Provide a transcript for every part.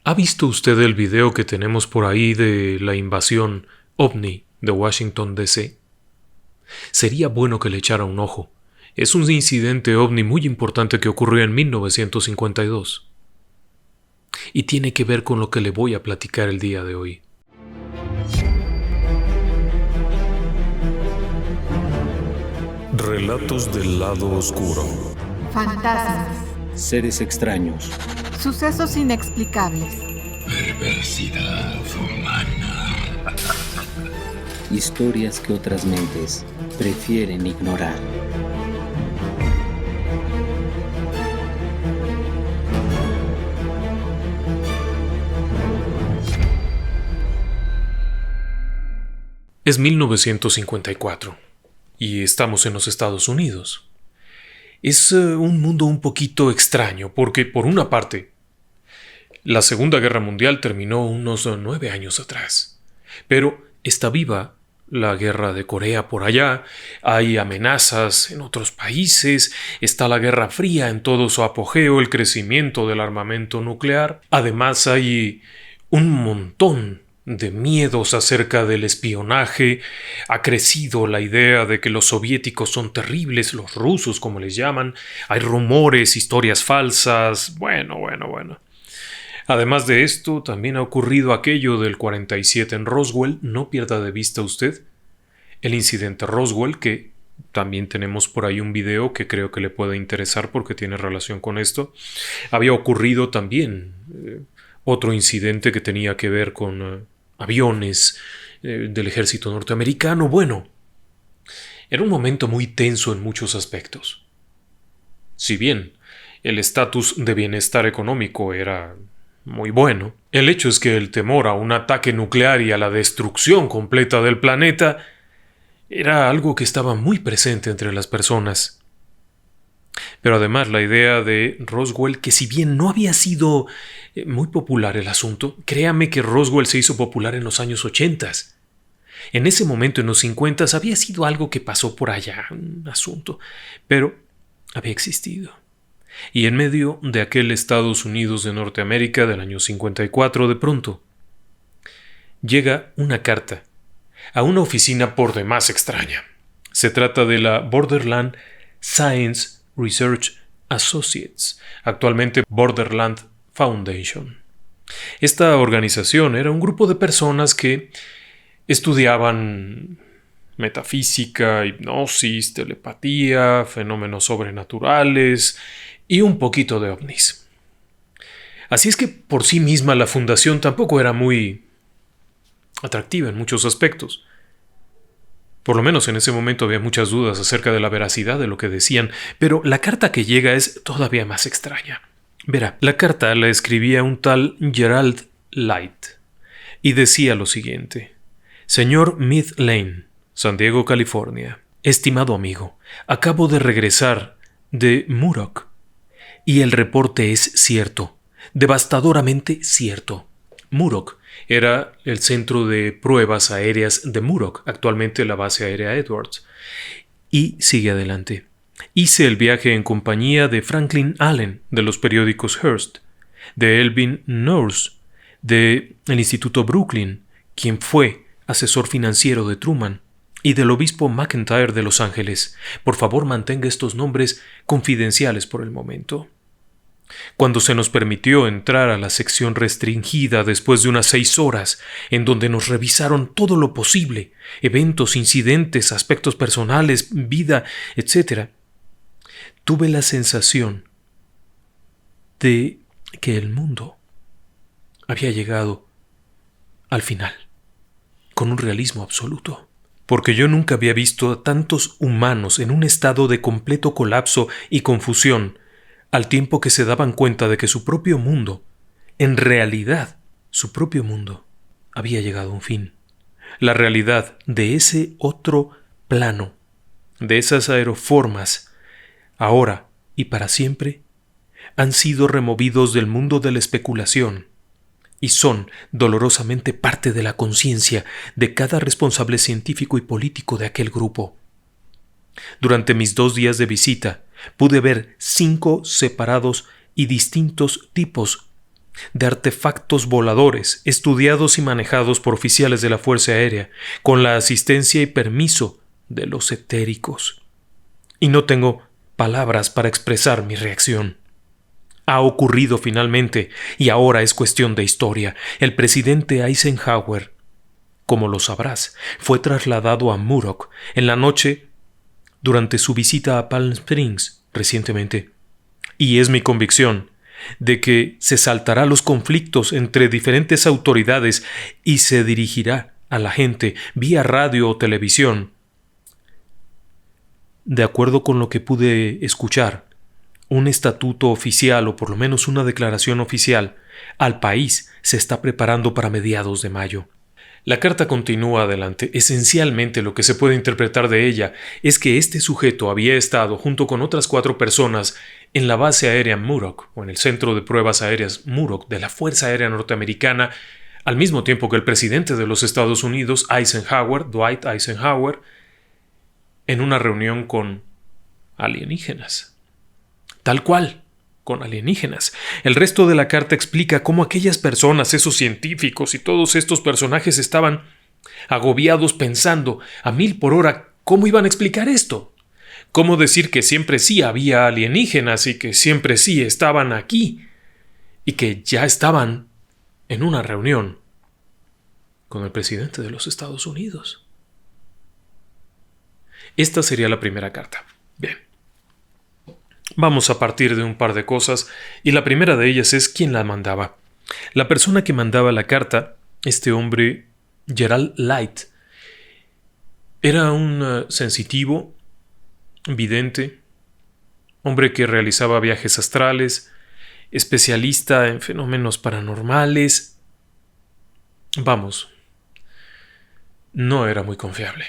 ¿Ha visto usted el video que tenemos por ahí de la invasión OVNI de Washington, D.C.? Sería bueno que le echara un ojo. Es un incidente OVNI muy importante que ocurrió en 1952. Y tiene que ver con lo que le voy a platicar el día de hoy. Relatos del lado oscuro. Fantasmas. Seres extraños. Sucesos inexplicables. Perversidad humana. Historias que otras mentes prefieren ignorar. Es 1954 y estamos en los Estados Unidos. Es un mundo un poquito extraño porque, por una parte, la Segunda Guerra Mundial terminó unos 9 años atrás, pero está viva la guerra de Corea por allá, hay amenazas en otros países, está la Guerra Fría en todo su apogeo, el crecimiento del armamento nuclear, además hay un montón de miedos acerca del espionaje, ha crecido la idea de que los soviéticos son terribles, los rusos como les llaman, hay rumores, historias falsas, bueno. Además de esto, también ha ocurrido aquello del 47 en Roswell, no pierda de vista usted el incidente Roswell, que también tenemos por ahí un video que creo que le puede interesar porque tiene relación con esto. Había ocurrido también otro incidente que tenía que ver con aviones del ejército norteamericano. Bueno, era un momento muy tenso en muchos aspectos. Si bien el estatus de bienestar económico era muy bueno, el hecho es que el temor a un ataque nuclear y a la destrucción completa del planeta era algo que estaba muy presente entre las personas. Pero además la idea de Roswell, que si bien no había sido muy popular el asunto, créame que Roswell se hizo popular en los años 80. En ese momento, en los 50, había sido algo que pasó por allá, un asunto, pero había existido. Y en medio de aquel Estados Unidos de Norteamérica del año 54, de pronto, llega una carta a una oficina por demás extraña. Se trata de la Borderland Science Research Associates, actualmente Borderland Foundation. Esta organización era un grupo de personas que estudiaban metafísica, hipnosis, telepatía, fenómenos sobrenaturales y un poquito de ovnis. Así es que por sí misma la fundación tampoco era muy atractiva en muchos aspectos. Por lo menos en ese momento había muchas dudas acerca de la veracidad de lo que decían, pero la carta que llega es todavía más extraña. Verá, la carta la escribía un tal Gerald Light y decía lo siguiente: Señor Myth Lane, San Diego, California. Estimado amigo, acabo de regresar de Muroc y el reporte es cierto, devastadoramente cierto. Muroc era el centro de pruebas aéreas de Muroc, actualmente la base aérea Edwards. Y sigue adelante. Hice el viaje en compañía de Franklin Allen, de los periódicos Hearst, de Elvin Norse, del Instituto Brooklyn, quien fue asesor financiero de Truman, y del obispo McIntyre de Los Ángeles. Por favor, mantenga estos nombres confidenciales por el momento. Cuando se nos permitió entrar a la sección restringida después de unas 6 horas, en donde nos revisaron todo lo posible, eventos, incidentes, aspectos personales, vida, etc., tuve la sensación de que el mundo había llegado al final, con un realismo absoluto. Porque yo nunca había visto a tantos humanos en un estado de completo colapso y confusión, al tiempo que se daban cuenta de que su propio mundo, en realidad, su propio mundo, había llegado a un fin. La realidad de ese otro plano, de esas aeroformas, ahora y para siempre, han sido removidos del mundo de la especulación y son dolorosamente parte de la conciencia de cada responsable científico y político de aquel grupo. Durante mis 2 días de visita, pude ver 5 separados y distintos tipos de artefactos voladores estudiados y manejados por oficiales de la Fuerza Aérea, con la asistencia y permiso de los etéricos. Y no tengo palabras para expresar mi reacción. Ha ocurrido finalmente, y ahora es cuestión de historia. El presidente Eisenhower, como lo sabrás, fue trasladado a Muroc en la noche durante su visita a Palm Springs recientemente. Y es mi convicción de que se saltará los conflictos entre diferentes autoridades y se dirigirá a la gente vía radio o televisión. De acuerdo con lo que pude escuchar, un estatuto oficial o por lo menos una declaración oficial al país se está preparando para mediados de mayo. La carta continúa adelante. Esencialmente lo que se puede interpretar de ella es que este sujeto había estado junto con otras 4 personas en la base aérea Muroc o en el centro de pruebas aéreas Muroc de la Fuerza Aérea Norteamericana al mismo tiempo que el presidente de los Estados Unidos, Dwight Eisenhower, en una reunión con alienígenas. Tal cual, con alienígenas. El resto de la carta explica cómo aquellas personas, esos científicos y todos estos personajes estaban agobiados pensando a 1000 por hora cómo iban a explicar esto. Cómo decir que siempre sí había alienígenas y que siempre sí estaban aquí y que ya estaban en una reunión con el presidente de los Estados Unidos. Esta sería la primera carta. Bien. Vamos a partir de un par de cosas, y la primera de ellas es quién la mandaba. La persona que mandaba la carta, este hombre, Gerald Light, era un sensitivo, vidente, hombre que realizaba viajes astrales, especialista en fenómenos paranormales. Vamos, no era muy confiable.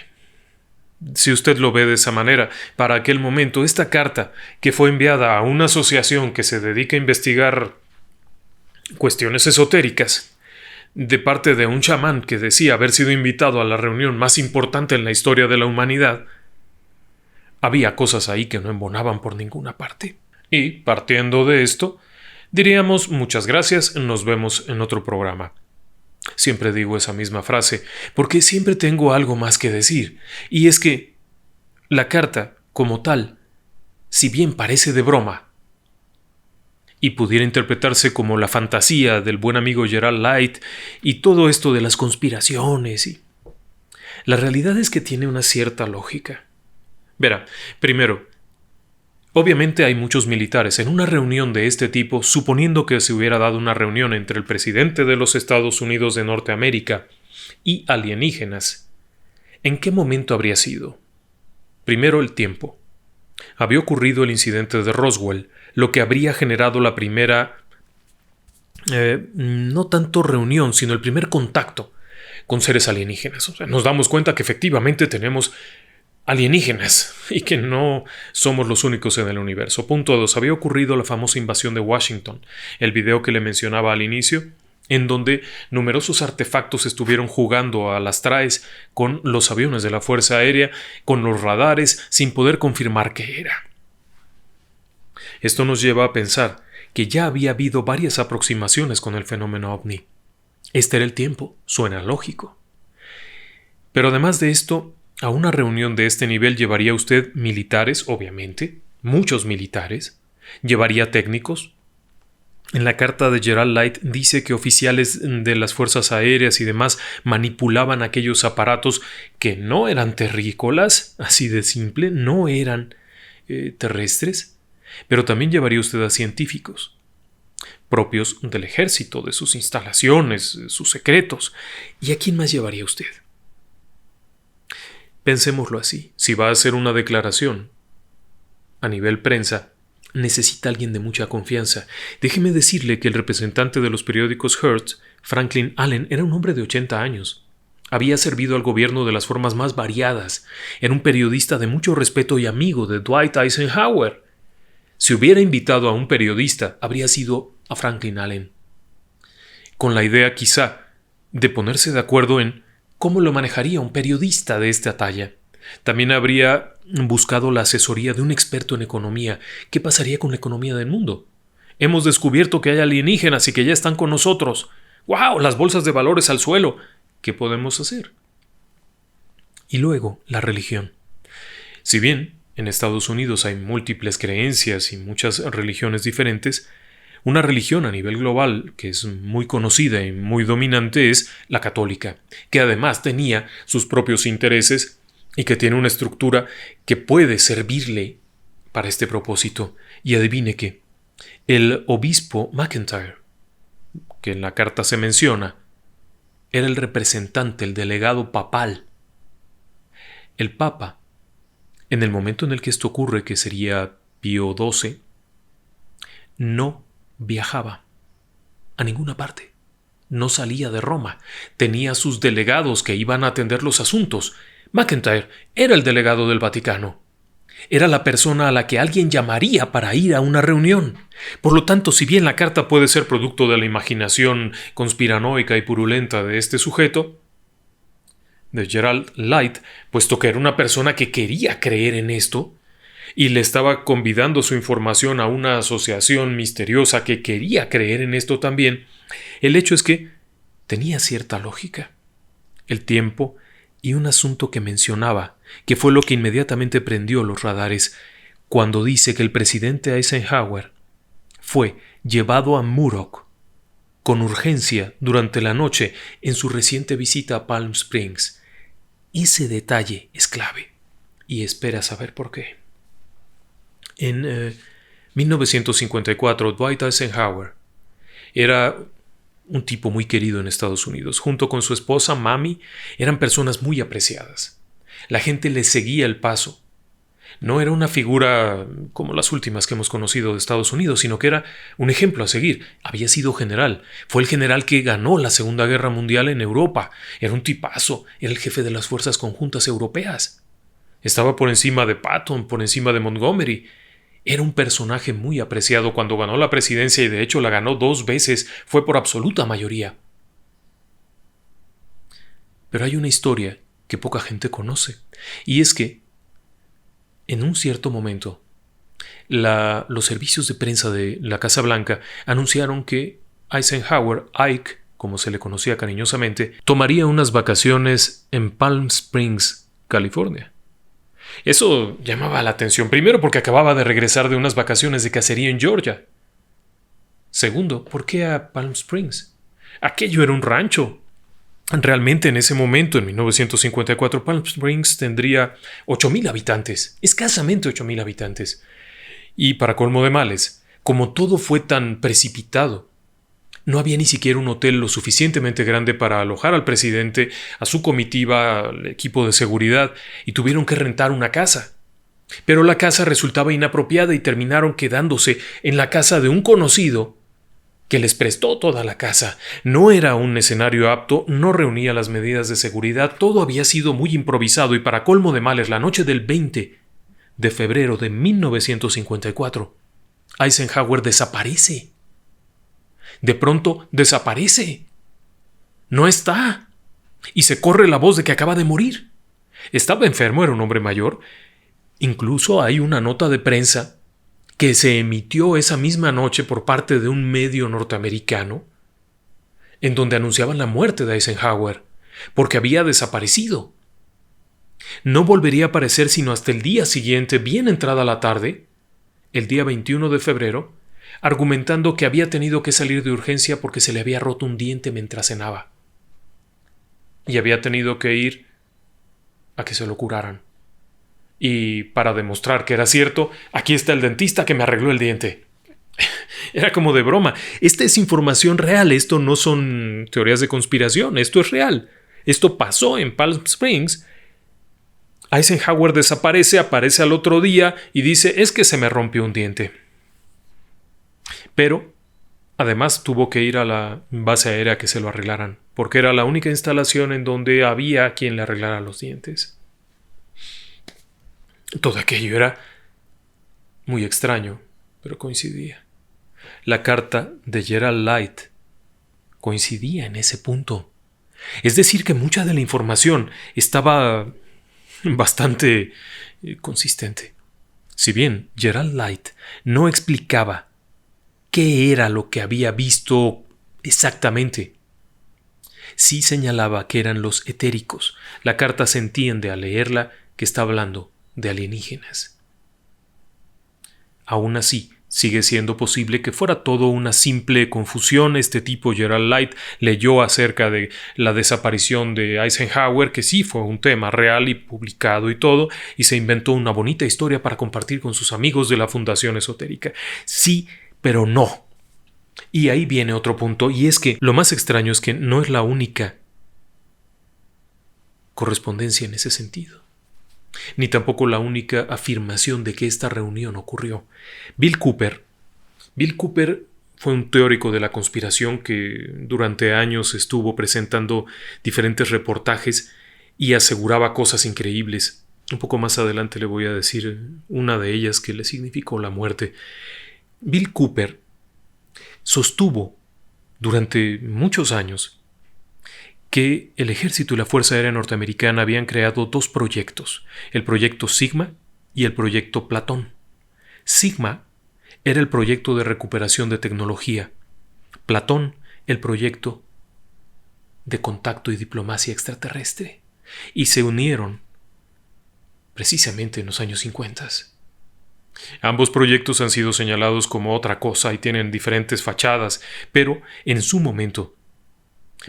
Si usted lo ve de esa manera, para aquel momento, esta carta que fue enviada a una asociación que se dedica a investigar cuestiones esotéricas, de parte de un chamán que decía haber sido invitado a la reunión más importante en la historia de la humanidad, había cosas ahí que no embonaban por ninguna parte. Y, partiendo de esto, diríamos muchas gracias, nos vemos en otro programa. Siempre digo esa misma frase, porque siempre tengo algo más que decir, y es que la carta, como tal, si bien parece de broma, y pudiera interpretarse como la fantasía del buen amigo Gerald Light y todo esto de las conspiraciones, la realidad es que tiene una cierta lógica. Verá, primero, obviamente hay muchos militares en una reunión de este tipo, suponiendo que se hubiera dado una reunión entre el presidente de los Estados Unidos de Norteamérica y alienígenas. ¿En qué momento habría sido? Primero, el tiempo. Había ocurrido el incidente de Roswell, lo que habría generado la primera, no tanto reunión, sino el primer contacto con seres alienígenas. O sea, nos damos cuenta que efectivamente tenemos alienígenas y que no somos los únicos en el universo. Punto 2. Había ocurrido la famosa invasión de Washington, el video que le mencionaba al inicio, en donde numerosos artefactos estuvieron jugando a las traes con los aviones de la Fuerza Aérea, con los radares, sin poder confirmar qué era. Esto nos lleva a pensar que ya había habido varias aproximaciones con el fenómeno ovni. Este era el tiempo, suena lógico. Pero además de esto, a una reunión de este nivel llevaría usted militares, obviamente, muchos militares, llevaría técnicos. En la carta de Gerald Light dice que oficiales de las fuerzas aéreas y demás manipulaban aquellos aparatos que no eran terrícolas, así de simple, no eran terrestres, pero también llevaría usted a científicos propios del ejército, de sus instalaciones, sus secretos. ¿Y a quién más llevaría usted? Pensémoslo así, si va a hacer una declaración a nivel prensa, necesita alguien de mucha confianza. Déjeme decirle que el representante de los periódicos Hertz, Franklin Allen, era un hombre de 80 años. Había servido al gobierno de las formas más variadas. Era un periodista de mucho respeto y amigo de Dwight Eisenhower. Si hubiera invitado a un periodista, habría sido a Franklin Allen, con la idea quizá de ponerse de acuerdo en cómo lo manejaría un periodista de esta talla. También habría buscado la asesoría de un experto en economía. ¿Qué pasaría con la economía del mundo? Hemos descubierto que hay alienígenas y que ya están con nosotros. ¡Wow! Las bolsas de valores al suelo. ¿Qué podemos hacer? Y luego, la religión. Si bien en Estados Unidos hay múltiples creencias y muchas religiones diferentes, una religión a nivel global que es muy conocida y muy dominante es la católica, que además tenía sus propios intereses y que tiene una estructura que puede servirle para este propósito. Y adivine qué, el obispo McIntyre, que en la carta se menciona, era el representante, el delegado papal. El Papa, en el momento en el que esto ocurre, que sería Pío XII, no viajaba a ninguna parte. No salía de Roma. Tenía sus delegados que iban a atender los asuntos. McIntyre era el delegado del Vaticano. Era la persona a la que alguien llamaría para ir a una reunión. Por lo tanto, si bien la carta puede ser producto de la imaginación conspiranoica y purulenta de este sujeto, de Gerald Light, puesto que era una persona que quería creer en esto, y le estaba convidando su información a una asociación misteriosa que quería creer en esto también, el hecho es que tenía cierta lógica. El tiempo y un asunto que mencionaba, que fue lo que inmediatamente prendió los radares, cuando dice que el presidente Eisenhower fue llevado a Muroc con urgencia durante la noche en su reciente visita a Palm Springs. Ese detalle es clave, y espera saber por qué. En 1954, Dwight Eisenhower era un tipo muy querido en Estados Unidos. Junto con su esposa, Mamie, eran personas muy apreciadas. La gente le seguía el paso. No era una figura como las últimas que hemos conocido de Estados Unidos, sino que era un ejemplo a seguir. Había sido general. Fue el general que ganó la Segunda Guerra Mundial en Europa. Era un tipazo. Era el jefe de las fuerzas conjuntas europeas. Estaba por encima de Patton, por encima de Montgomery. Era un personaje muy apreciado cuando ganó la presidencia y de hecho la ganó 2 veces. Fue por absoluta mayoría. Pero hay una historia que poca gente conoce. Y es que en un cierto momento, los servicios de prensa de la Casa Blanca anunciaron que Eisenhower, Ike, como se le conocía cariñosamente, tomaría unas vacaciones en Palm Springs, California. Eso llamaba la atención, primero porque acababa de regresar de unas vacaciones de cacería en Georgia. Segundo, ¿por qué a Palm Springs? Aquello era un rancho. Realmente en ese momento, en 1954, Palm Springs tendría 8,000 habitantes, escasamente 8,000 habitantes. Y para colmo de males, como todo fue tan precipitado, no había ni siquiera un hotel lo suficientemente grande para alojar al presidente, a su comitiva, al equipo de seguridad, y tuvieron que rentar una casa. Pero la casa resultaba inapropiada y terminaron quedándose en la casa de un conocido que les prestó toda la casa. No era un escenario apto, no reunía las medidas de seguridad, todo había sido muy improvisado y para colmo de males, la noche del 20 de febrero de 1954, Eisenhower desaparece. De pronto desaparece. No está. Y se corre la voz de que acaba de morir. Estaba enfermo, era un hombre mayor. Incluso hay una nota de prensa que se emitió esa misma noche por parte de un medio norteamericano, en donde anunciaban la muerte de Eisenhower, porque había desaparecido. No volvería a aparecer sino hasta el día siguiente, bien entrada la tarde, el día 21 de febrero, argumentando que había tenido que salir de urgencia porque se le había roto un diente mientras cenaba. Y había tenido que ir a que se lo curaran. Y para demostrar que era cierto, aquí está el dentista que me arregló el diente. Era como de broma. Esta es información real, esto no son teorías de conspiración, esto es real. Esto pasó en Palm Springs. Eisenhower desaparece, aparece al otro día y dice, es que se me rompió un diente. Pero, además, tuvo que ir a la base aérea que se lo arreglaran, porque era la única instalación en donde había quien le arreglara los dientes. Todo aquello era muy extraño, pero coincidía. La carta de Gerald Light coincidía en ese punto. Es decir, que mucha de la información estaba bastante consistente. Si bien Gerald Light no explicaba qué era lo que había visto exactamente. Sí señalaba que eran los etéricos. La carta se entiende al leerla que está hablando de alienígenas. Aún así, sigue siendo posible que fuera todo una simple confusión. Este tipo, Gerald Light, leyó acerca de la desaparición de Eisenhower, que sí fue un tema real y publicado y todo, y se inventó una bonita historia para compartir con sus amigos de la Fundación Esotérica. Sí, pero no. Y ahí viene otro punto, y es que lo más extraño es que no es la única correspondencia en ese sentido, ni tampoco la única afirmación de que esta reunión ocurrió. Bill Cooper fue un teórico de la conspiración que durante años estuvo presentando diferentes reportajes y aseguraba cosas increíbles. Un poco más adelante le voy a decir una de ellas que le significó la muerte. Bill Cooper sostuvo durante muchos años que el ejército y la Fuerza Aérea Norteamericana habían creado dos proyectos, el proyecto Sigma y el proyecto Platón. Sigma era el proyecto de recuperación de tecnología, Platón el proyecto de contacto y diplomacia extraterrestre, y se unieron precisamente en los años 50. Ambos proyectos han sido señalados como otra cosa y tienen diferentes fachadas, pero en su momento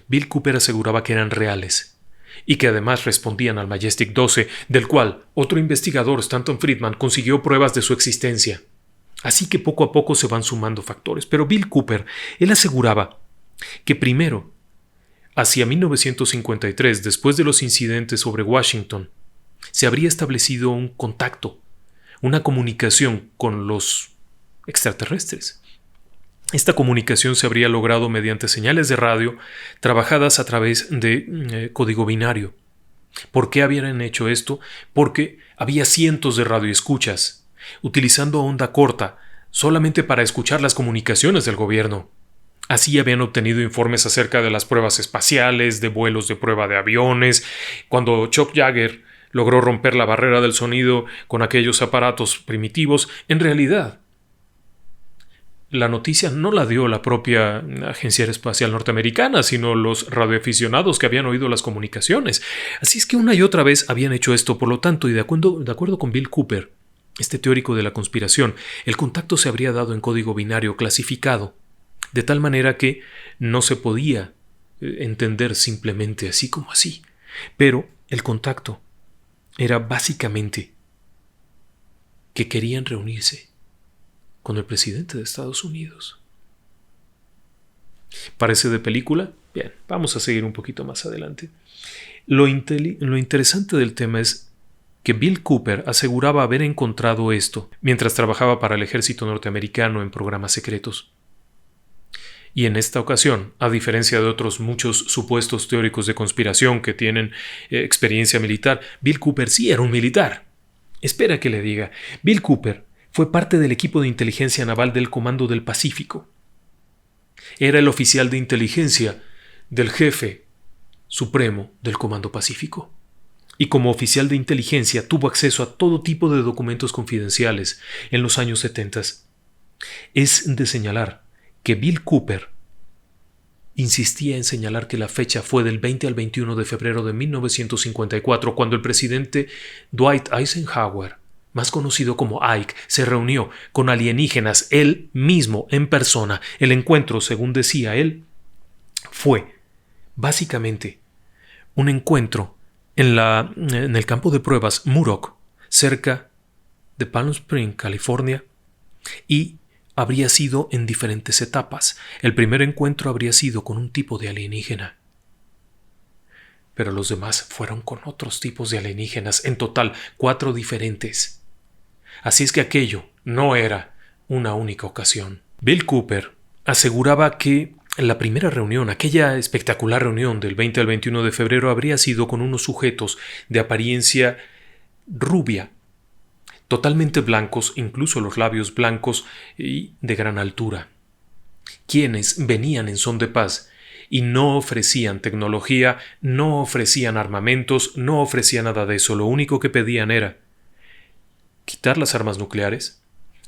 Bill Cooper aseguraba que eran reales y que además respondían al Majestic 12, del cual otro investigador, Stanton Friedman, consiguió pruebas de su existencia. Así que poco a poco se van sumando factores. Pero Bill Cooper, él aseguraba que primero, hacia 1953, después de los incidentes sobre Washington, se habría establecido un contacto, una comunicación con los extraterrestres. Esta comunicación se habría logrado mediante señales de radio trabajadas a través de código binario. ¿Por qué habían hecho esto? Porque había cientos de radioescuchas, utilizando onda corta, solamente para escuchar las comunicaciones del gobierno. Así habían obtenido informes acerca de las pruebas espaciales, de vuelos de prueba de aviones, cuando Chuck Yeager logró romper la barrera del sonido con aquellos aparatos primitivos. En realidad, la noticia no la dio la propia Agencia Espacial Norteamericana, sino los radioaficionados que habían oído las comunicaciones. Así es que una y otra vez habían hecho esto. Por lo tanto, y de acuerdo con Bill Cooper, este teórico de la conspiración, el contacto se habría dado en código binario clasificado, de tal manera que no se podía entender simplemente así como así. Pero el contacto era básicamente que querían reunirse con el presidente de Estados Unidos. ¿Parece de película? Bien, vamos a seguir un poquito más adelante. Lo interesante del tema es que Bill Cooper aseguraba haber encontrado esto mientras trabajaba para el ejército norteamericano en programas secretos. Y en esta ocasión, a diferencia de otros muchos supuestos teóricos de conspiración que tienen experiencia militar, Bill Cooper sí era un militar. Espera que le diga, Bill Cooper fue parte del equipo de inteligencia naval del Comando del Pacífico. Era el oficial de inteligencia del jefe supremo del Comando Pacífico. Y como oficial de inteligencia tuvo acceso a todo tipo de documentos confidenciales en los años 70. Es de señalar que Bill Cooper insistía en señalar que la fecha fue del 20 al 21 de febrero de 1954, cuando el presidente Dwight Eisenhower, más conocido como Ike, se reunió con alienígenas él mismo en persona. El encuentro, según decía él, fue básicamente un encuentro en el campo de pruebas Muroc, cerca de Palm Springs, California, y habría sido en diferentes etapas. El primer encuentro habría sido con un tipo de alienígena, pero los demás fueron con otros tipos de alienígenas, en total 4 diferentes. Así es que aquello no era una única ocasión. Bill Cooper aseguraba que la primera reunión, aquella espectacular reunión del 20 al 21 de febrero, habría sido con unos sujetos de apariencia rubia, totalmente blancos, incluso los labios blancos, y de gran altura, quienes venían en son de paz y no ofrecían tecnología, no ofrecían armamentos, no ofrecían nada de eso. Lo único que pedían era quitar las armas nucleares,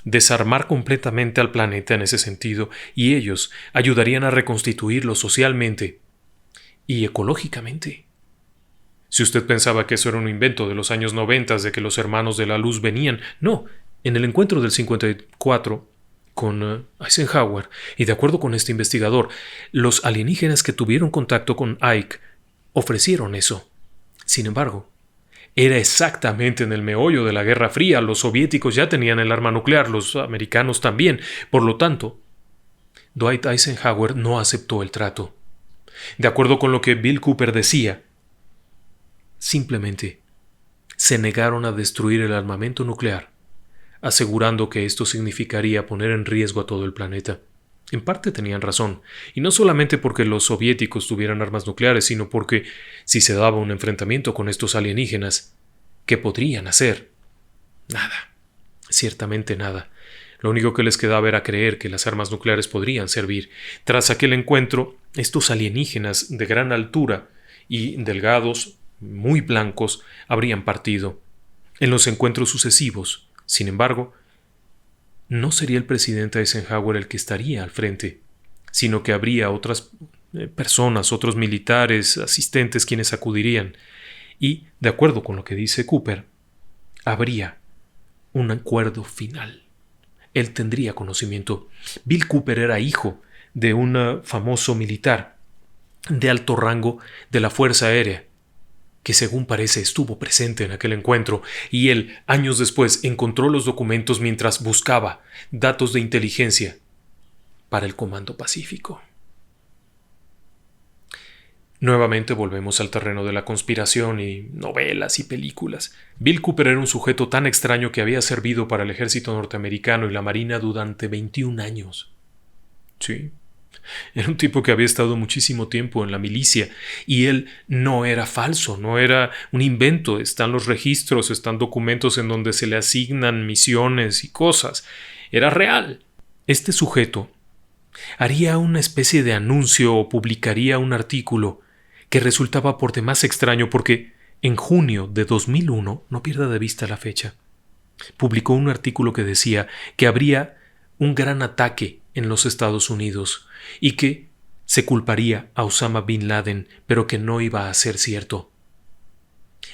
desarmar completamente al planeta en ese sentido, y ellos ayudarían a reconstituirlo socialmente y ecológicamente. Si usted pensaba que eso era un invento de los años 90, de que los hermanos de la luz venían, no. En el encuentro del 54 con Eisenhower, y de acuerdo con este investigador, los alienígenas que tuvieron contacto con Ike ofrecieron eso. Sin embargo, era exactamente en el meollo de la Guerra Fría. Los soviéticos ya tenían el arma nuclear, los americanos también. Por lo tanto, Dwight Eisenhower no aceptó el trato. De acuerdo con lo que Bill Cooper decía, simplemente se negaron a destruir el armamento nuclear, asegurando que esto significaría poner en riesgo a todo el planeta. En parte tenían razón, y no solamente porque los soviéticos tuvieran armas nucleares, sino porque si se daba un enfrentamiento con estos alienígenas, ¿qué podrían hacer? Nada, ciertamente nada. Lo único que les quedaba era creer que las armas nucleares podrían servir. Tras aquel encuentro, estos alienígenas de gran altura y delgados, muy blancos, habrían partido. En los encuentros sucesivos, sin embargo, no sería el presidente Eisenhower el que estaría al frente, sino que habría otras personas, otros militares, asistentes quienes acudirían. Y, de acuerdo con lo que dice Cooper, habría un acuerdo final. Él tendría conocimiento. Bill Cooper era hijo de un famoso militar de alto rango de la Fuerza Aérea, que según parece estuvo presente en aquel encuentro, y él, años después, encontró los documentos mientras buscaba datos de inteligencia para el Comando Pacífico. Nuevamente volvemos al terreno de la conspiración y novelas y películas. Bill Cooper era un sujeto tan extraño que había servido para el ejército norteamericano y la marina durante 21 años. Sí. Era un tipo que había estado muchísimo tiempo en la milicia, y él no era falso, no era un invento. Están los registros, están documentos en donde se le asignan misiones y cosas. Era real. Este sujeto haría una especie de anuncio o publicaría un artículo que resultaba por demás extraño porque en junio de 2001, no pierda de vista la fecha, publicó un artículo que decía que habría un gran ataque en los Estados Unidos y que se culparía a Osama Bin Laden, pero que no iba a ser cierto.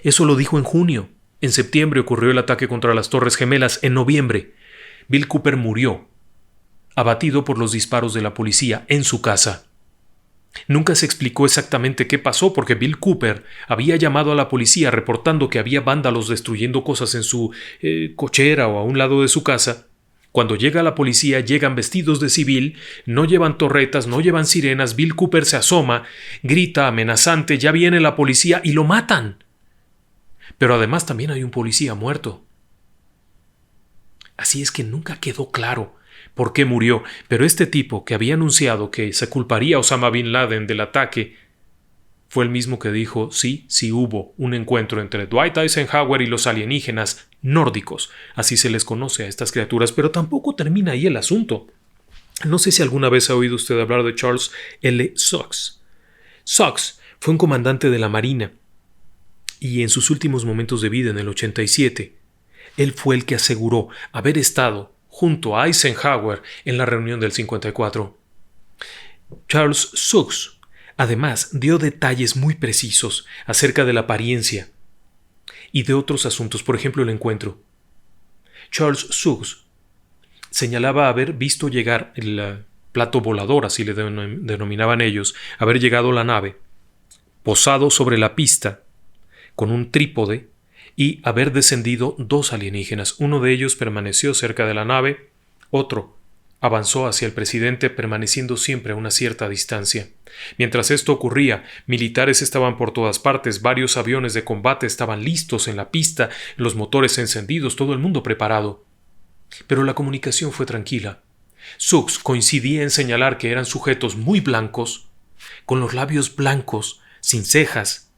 Eso lo dijo en junio. En septiembre ocurrió el ataque contra las Torres Gemelas. En noviembre, Bill Cooper murió, abatido por los disparos de la policía en su casa. Nunca se explicó exactamente qué pasó porque Bill Cooper había llamado a la policía reportando que había vándalos destruyendo cosas en su cochera o a un lado de su casa. Cuando llega la policía, llegan vestidos de civil, no llevan torretas, no llevan sirenas. Bill Cooper se asoma, grita amenazante, ya viene la policía, y lo matan. Pero además también hay un policía muerto. Así es que nunca quedó claro por qué murió, pero este tipo que había anunciado que se culparía a Osama Bin Laden del ataque fue el mismo que dijo sí hubo un encuentro entre Dwight Eisenhower y los alienígenas nórdicos, así se les conoce a estas criaturas, pero tampoco termina ahí el asunto. No sé si alguna vez ha oído usted hablar de Charles L. Suggs. Suggs fue un comandante de la Marina y en sus últimos momentos de vida en el 87, él fue el que aseguró haber estado junto a Eisenhower en la reunión del 54. Charles Suggs, además, dio detalles muy precisos acerca de la apariencia y de otros asuntos, por ejemplo, el encuentro. Charles Suggs señalaba haber visto llegar el plato volador, así le denominaban ellos, haber llegado la nave, posado sobre la pista, con un trípode, y haber descendido dos alienígenas. Uno de ellos permaneció cerca de la nave, otro avanzó hacia el presidente permaneciendo siempre a una cierta distancia. Mientras esto ocurría, militares estaban por todas partes, varios aviones de combate estaban listos en la pista, los motores encendidos, todo el mundo preparado. Pero la comunicación fue tranquila. Suggs coincidía en señalar que eran sujetos muy blancos, con los labios blancos, sin cejas,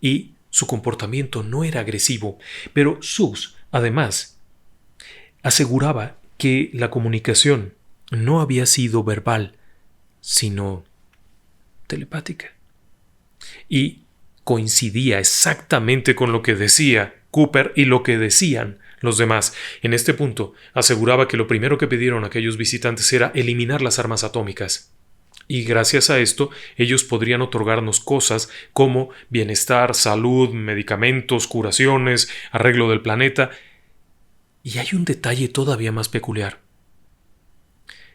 y su comportamiento no era agresivo, pero Suggs, además, aseguraba que la comunicación no había sido verbal, sino telepática. Y coincidía exactamente con lo que decía Cooper y lo que decían los demás. En este punto, aseguraba que lo primero que pidieron aquellos visitantes era eliminar las armas atómicas. Y gracias a esto, ellos podrían otorgarnos cosas como bienestar, salud, medicamentos, curaciones, arreglo del planeta. Y hay un detalle todavía más peculiar.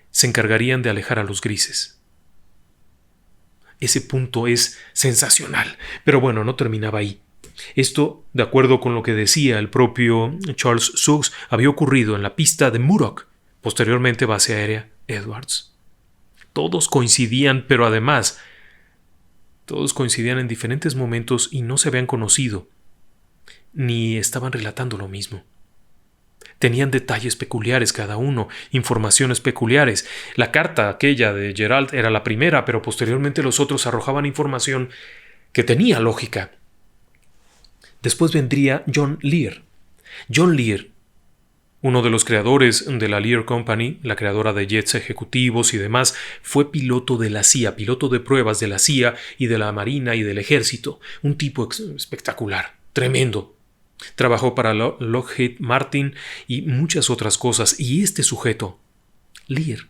Se encargarían de alejar a los grises. Ese punto es sensacional. Pero bueno, no terminaba ahí. Esto, de acuerdo con lo que decía el propio Charles Suggs, había ocurrido en la pista de Muroc, posteriormente base aérea Edwards. Todos coincidían, pero además, todos coincidían en diferentes momentos y no se habían conocido, ni estaban relatando lo mismo. Tenían detalles peculiares cada uno, informaciones peculiares. La carta aquella de Gerald era la primera, pero posteriormente los otros arrojaban información que tenía lógica. Después vendría John Lear. John Lear, uno de los creadores de la Lear Company, la creadora de jets ejecutivos y demás, fue piloto de la CIA, piloto de pruebas de la CIA y de la Marina y del Ejército. Un tipo espectacular, tremendo. Trabajó para Lockheed Martin y muchas otras cosas. Y este sujeto, Lear,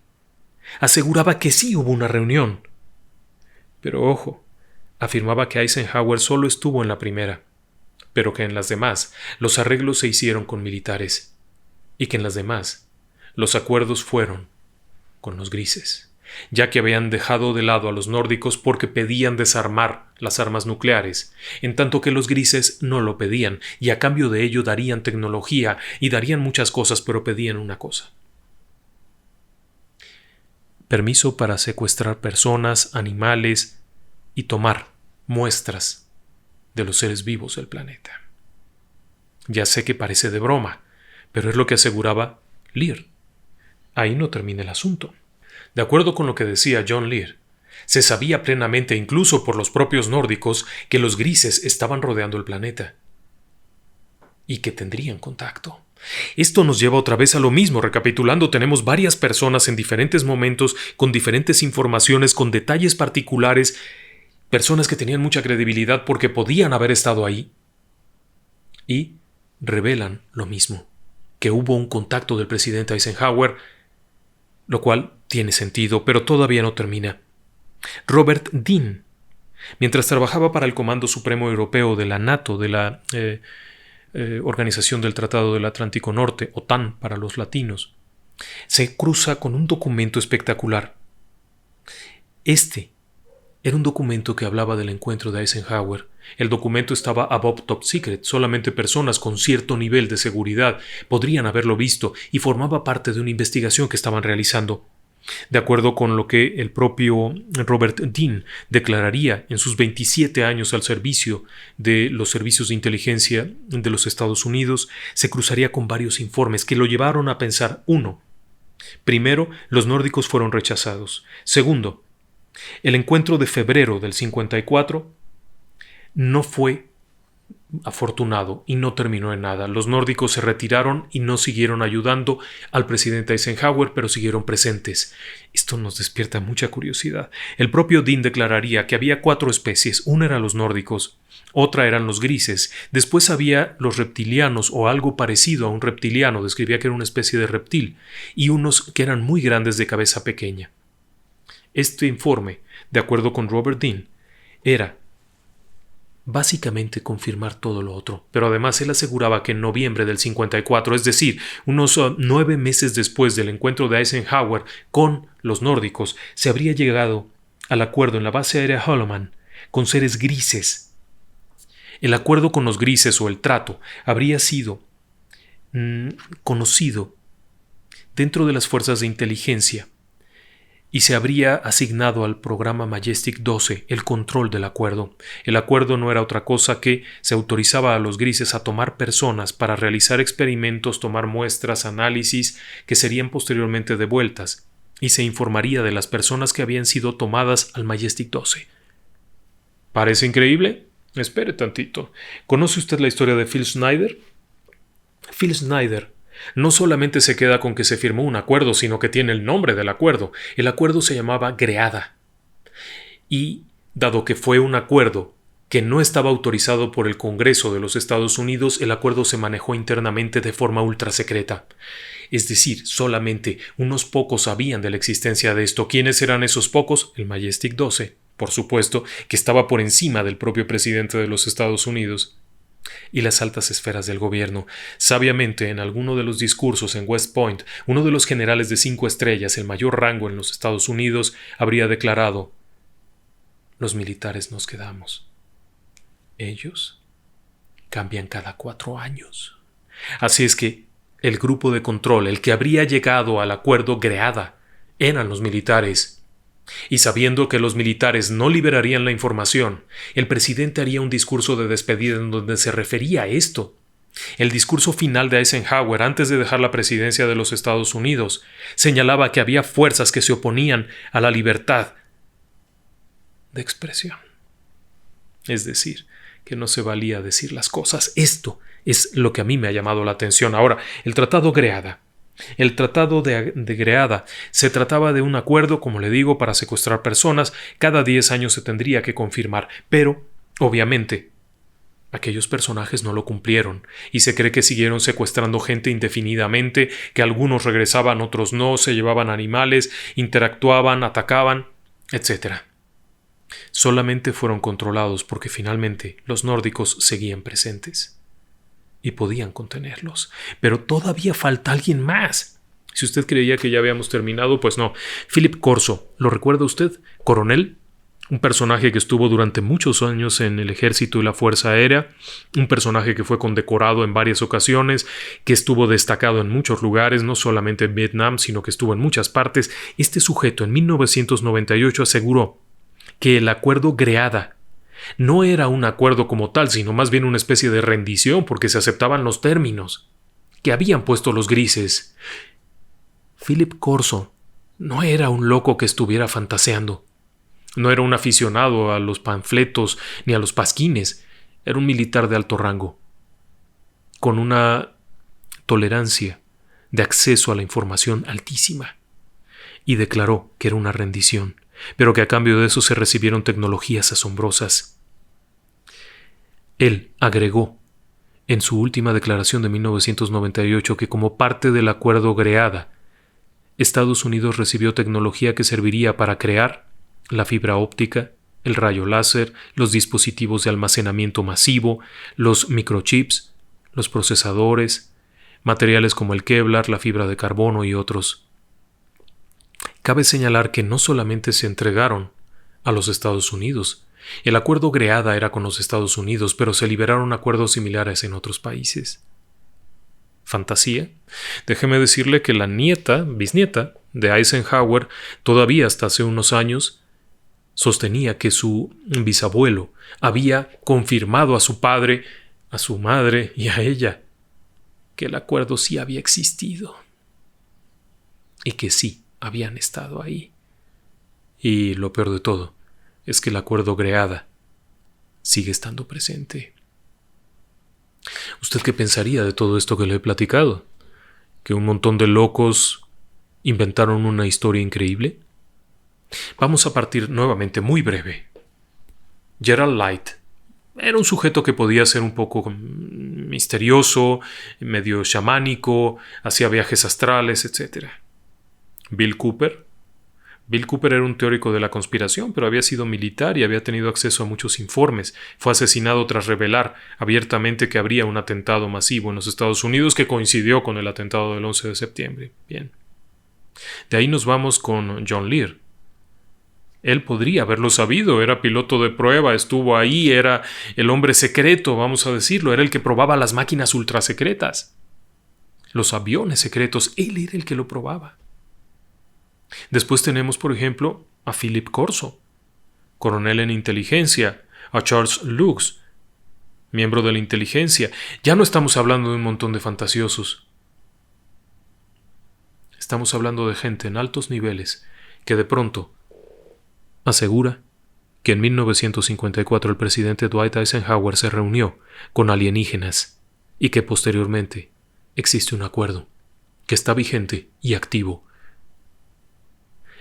aseguraba que sí hubo una reunión. Pero ojo, afirmaba que Eisenhower solo estuvo en la primera, pero que en las demás los arreglos se hicieron con militares y que en las demás los acuerdos fueron con los grises, ya que habían dejado de lado a los nórdicos porque pedían desarmar las armas nucleares, en tanto que los grises no lo pedían, y a cambio de ello darían tecnología y darían muchas cosas, pero pedían una cosa: permiso para secuestrar personas, animales y tomar muestras de los seres vivos del planeta. Ya sé que parece de broma, pero es lo que aseguraba Lear. Ahí no termina el asunto. De acuerdo con lo que decía John Lear, se sabía plenamente, incluso por los propios nórdicos, que los grises estaban rodeando el planeta y que tendrían contacto. Esto nos lleva otra vez a lo mismo. Recapitulando, tenemos varias personas en diferentes momentos, con diferentes informaciones, con detalles particulares, personas que tenían mucha credibilidad porque podían haber estado ahí, y revelan lo mismo, que hubo un contacto del presidente Eisenhower, lo cual tiene sentido, pero todavía no termina. Robert Dean, mientras trabajaba para el Comando Supremo Europeo de la NATO, de la Organización del Tratado del Atlántico Norte, OTAN para los latinos, se cruza con un documento espectacular. Este era un documento que hablaba del encuentro de Eisenhower. El documento estaba above top secret, solamente personas con cierto nivel de seguridad podrían haberlo visto, y formaba parte de una investigación que estaban realizando. De acuerdo con lo que el propio Robert Dean declararía en sus 27 años al servicio de los servicios de inteligencia de los Estados Unidos, se cruzaría con varios informes que lo llevaron a pensar: 1. Primero, los nórdicos fueron rechazados. Segundo, el encuentro de febrero del 54 no fue afortunado y no terminó en nada. Los nórdicos se retiraron y no siguieron ayudando al presidente Eisenhower, pero siguieron presentes. Esto nos despierta mucha curiosidad. El propio Dean declararía que había 4 especies. Una eran los nórdicos, otra eran los grises, después había los reptilianos o algo parecido a un reptiliano, describía que era una especie de reptil, y unos que eran muy grandes de cabeza pequeña. Este informe, de acuerdo con Robert Dean, era básicamente confirmar todo lo otro, pero además él aseguraba que en noviembre del 54, es decir, unos 9 meses después del encuentro de Eisenhower con los nórdicos, se habría llegado al acuerdo en la base aérea Holloman con seres grises. El acuerdo con los grises, o el trato, habría sido conocido dentro de las fuerzas de inteligencia y se habría asignado al programa Majestic 12 el control del acuerdo. El acuerdo no era otra cosa que se autorizaba a los grises a tomar personas para realizar experimentos, tomar muestras, análisis que serían posteriormente devueltas, y se informaría de las personas que habían sido tomadas al Majestic 12. ¿Parece increíble? Espere tantito. ¿Conoce usted la historia de Phil Schneider? Phil Schneider no solamente se queda con que se firmó un acuerdo, sino que tiene el nombre del acuerdo. El acuerdo se llamaba Greada. Y, dado que fue un acuerdo que no estaba autorizado por el Congreso de los Estados Unidos, el acuerdo se manejó internamente de forma ultrasecreta. Es decir, solamente unos pocos sabían de la existencia de esto. ¿Quiénes eran esos pocos? El Majestic 12, por supuesto, que estaba por encima del propio presidente de los Estados Unidos, y las altas esferas del gobierno. Sabiamente, en alguno de los discursos en West Point, uno de los generales de 5 estrellas, el mayor rango en los Estados Unidos, habría declarado: los militares nos quedamos. Ellos cambian cada 4 años. Así es que el grupo de control, el que habría llegado al acuerdo Greada, eran los militares. Y sabiendo que los militares no liberarían la información, el presidente haría un discurso de despedida en donde se refería a esto. El discurso final de Eisenhower, antes de dejar la presidencia de los Estados Unidos, señalaba que había fuerzas que se oponían a la libertad de expresión. Es decir, que no se valía decir las cosas. Esto es lo que a mí me ha llamado la atención. Ahora, el Tratado Greada. El Tratado de Greada se trataba de un acuerdo, como le digo, para secuestrar personas. Cada 10 años se tendría que confirmar, pero, obviamente, aquellos personajes no lo cumplieron, y se cree que siguieron secuestrando gente indefinidamente, que algunos regresaban, otros no, se llevaban animales, interactuaban, atacaban, etc. Solamente fueron controlados porque finalmente los nórdicos seguían presentes y podían contenerlos. Pero todavía falta alguien más. Si usted creía que ya habíamos terminado, pues no. Philip Corso, ¿lo recuerda usted? Coronel, un personaje que estuvo durante muchos años en el ejército y la fuerza aérea, un personaje que fue condecorado en varias ocasiones, que estuvo destacado en muchos lugares, no solamente en Vietnam, sino que estuvo en muchas partes. Este sujeto en 1998 aseguró que el acuerdo Greada no era un acuerdo como tal, sino más bien una especie de rendición, porque se aceptaban los términos que habían puesto los grises. Philip Corso no era un loco que estuviera fantaseando. No era un aficionado a los panfletos ni a los pasquines. Era un militar de alto rango, con una tolerancia de acceso a la información altísima. Y declaró que era una rendición, pero que a cambio de eso se recibieron tecnologías asombrosas. Él agregó en su última declaración de 1998 que como parte del acuerdo Greada, Estados Unidos recibió tecnología que serviría para crear la fibra óptica, el rayo láser, los dispositivos de almacenamiento masivo, los microchips, los procesadores, materiales como el Kevlar, la fibra de carbono y otros. Cabe señalar que no solamente se entregaron a los Estados Unidos. El acuerdo Greada era con los Estados Unidos, pero se liberaron acuerdos similares en otros países. ¿Fantasía? Déjeme decirle que la bisnieta de Eisenhower, todavía hasta hace unos años, sostenía que su bisabuelo había confirmado a su padre, a su madre y a ella que el acuerdo sí había existido y que sí habían estado ahí. Y lo peor de todo es que el acuerdo Greada sigue estando presente. ¿Usted qué pensaría de todo esto que le he platicado? ¿Que un montón de locos inventaron una historia increíble? Vamos a partir nuevamente, muy breve. Gerald Light era un sujeto que podía ser un poco misterioso, medio chamánico, hacía viajes astrales, etc. Bill Cooper era un teórico de la conspiración, pero había sido militar y había tenido acceso a muchos informes. Fue asesinado tras revelar abiertamente que habría un atentado masivo en los Estados Unidos que coincidió con el atentado del 11 de septiembre. Bien. De ahí nos vamos con John Lear. Él podría haberlo sabido, era piloto de prueba, estuvo ahí, era el hombre secreto, vamos a decirlo, era el que probaba las máquinas ultrasecretas, los aviones secretos, él era el que lo probaba. Después tenemos, por ejemplo, a Philip Corso, coronel en inteligencia, a Charles Lux, miembro de la inteligencia. Ya no estamos hablando de un montón de fantasiosos. Estamos hablando de gente en altos niveles que de pronto asegura que en 1954 el presidente Dwight Eisenhower se reunió con alienígenas y que posteriormente existe un acuerdo que está vigente y activo.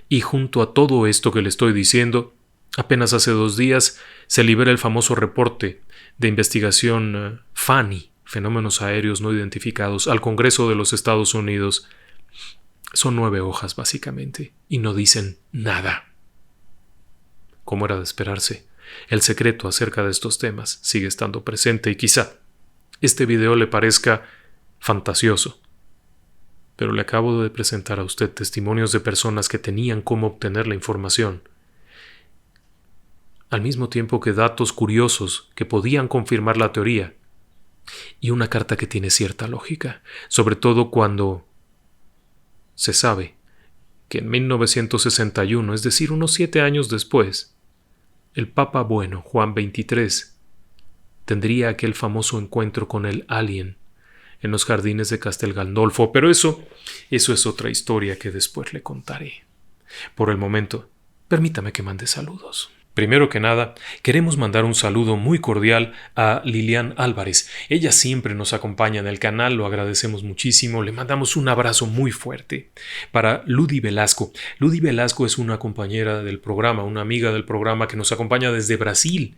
Y junto a todo esto que le estoy diciendo, apenas hace 2 días se libera el famoso reporte de investigación FANI, Fenómenos Aéreos No Identificados, al Congreso de los Estados Unidos. Son 9 hojas, básicamente, y no dicen nada. Como era de esperarse, el secreto acerca de estos temas sigue estando presente y quizá este video le parezca fantasioso. Pero le acabo de presentar a usted testimonios de personas que tenían cómo obtener la información, al mismo tiempo que datos curiosos que podían confirmar la teoría, y una carta que tiene cierta lógica, sobre todo cuando se sabe que en 1961, es decir, unos 7 años después, el Papa Bueno, Juan XXIII, tendría aquel famoso encuentro con el alien en los jardines de Castel Gandolfo, pero eso es otra historia que después le contaré. Por el momento, permítame que mande saludos. Primero que nada, queremos mandar un saludo muy cordial a Lilian Álvarez. Ella siempre nos acompaña en el canal, lo agradecemos muchísimo, le mandamos un abrazo muy fuerte. Para Ludi Velasco. Ludi Velasco es una compañera del programa, una amiga del programa que nos acompaña desde Brasil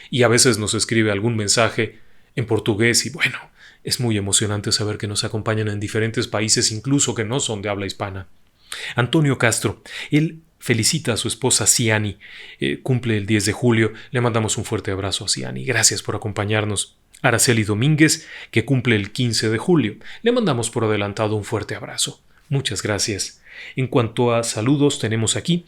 y a veces nos escribe algún mensaje en portugués y bueno, es muy emocionante saber que nos acompañan en diferentes países, incluso que no son de habla hispana. Antonio Castro, él felicita a su esposa Ciani, cumple el 10 de julio, le mandamos un fuerte abrazo a Ciani, gracias por acompañarnos. Araceli Domínguez, que cumple el 15 de julio, le mandamos por adelantado un fuerte abrazo. Muchas gracias. En cuanto a saludos, tenemos aquí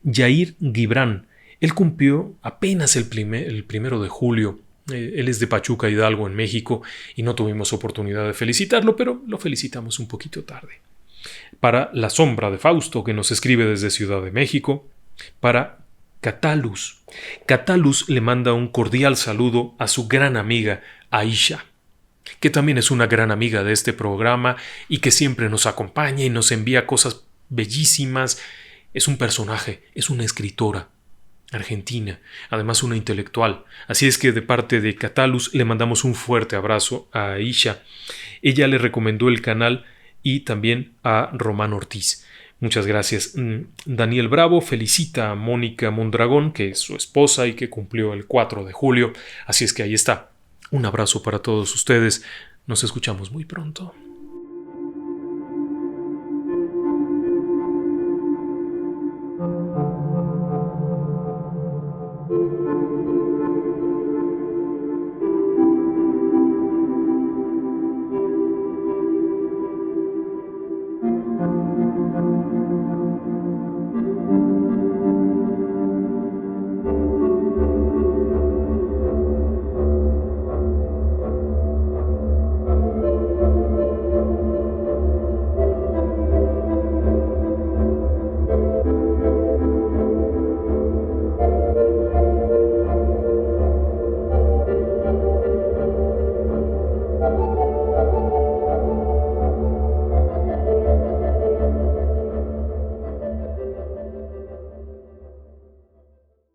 Yair Gibran, él cumplió apenas el 1 de julio, él es de Pachuca, Hidalgo, en México, y no tuvimos oportunidad de felicitarlo, pero lo felicitamos un poquito tarde. Para La Sombra de Fausto, que nos escribe desde Ciudad de México. Para Catalus. Catalus le manda un cordial saludo a su gran amiga Aisha, que también es una gran amiga de este programa y que siempre nos acompaña y nos envía cosas bellísimas. Es un personaje, es una escritora argentina, además una intelectual. Así es que de parte de Catalus le mandamos un fuerte abrazo a Aisha. Ella le recomendó el canal y también a Román Ortiz. Muchas gracias. Daniel Bravo felicita a Mónica Mondragón, que es su esposa y que cumplió el 4 de julio. Así es que ahí está. Un abrazo para todos ustedes. Nos escuchamos muy pronto.